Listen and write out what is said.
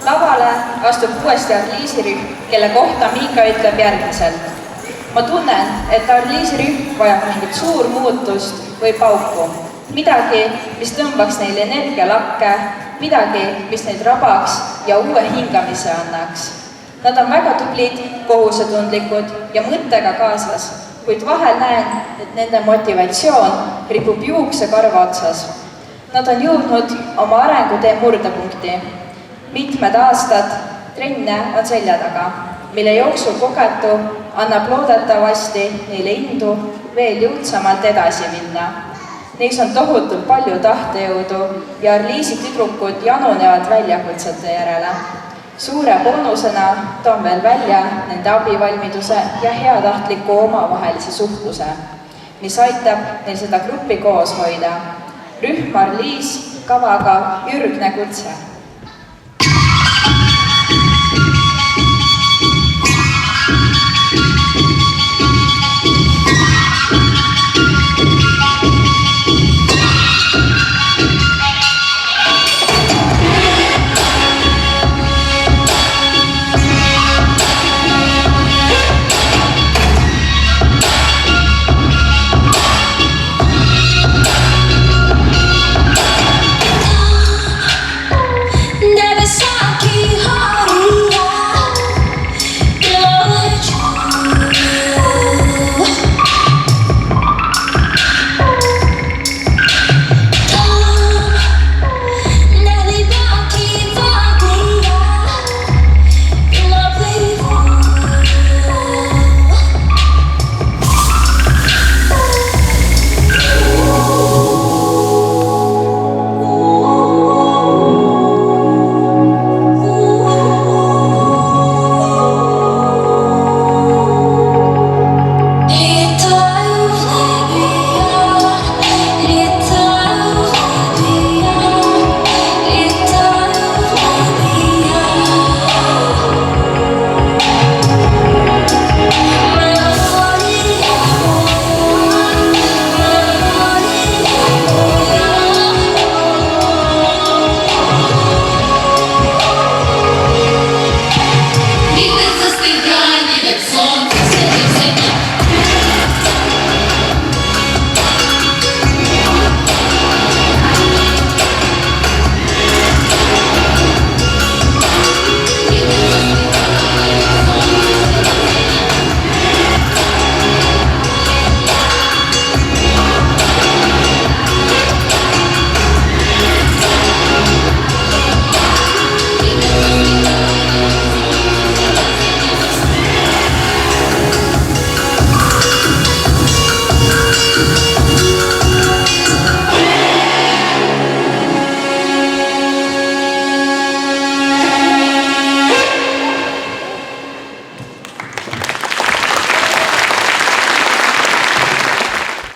Lavale astub uuesti Arliisi-rühm, kelle kohta Miika ütleb järgmiselt. Ma tunnen, et Arliisi-rühm vajab mingit suur muutust või pauku. Midagi, mis tõmbaks neile energialakke, midagi, mis neid rabaks ja uue hingamise annaks. Nad on väga tublid, kohusetundlikud ja mõttega kaasas, kuid vahel näen, et nende motivatsioon ripub juuksekarva otsas. Nad on jõudnud oma arengutee murdepunkti. Mitmed aastad trenne on selja taga, mille jooksul kogetu annab loodetavasti neile indu veel jõudsamalt edasi minna. Neis on tohutult palju tahtejõudu ja Arliisi tüdrukud janunevad väljakutsete järele. Suure boonusena toon veel välja nende abivalmiduse ja heatahtliku omavahelise suhtluse, mis aitab neil seda gruppi koos hoida. Rühm Arliis kavaga Ürgne kutse.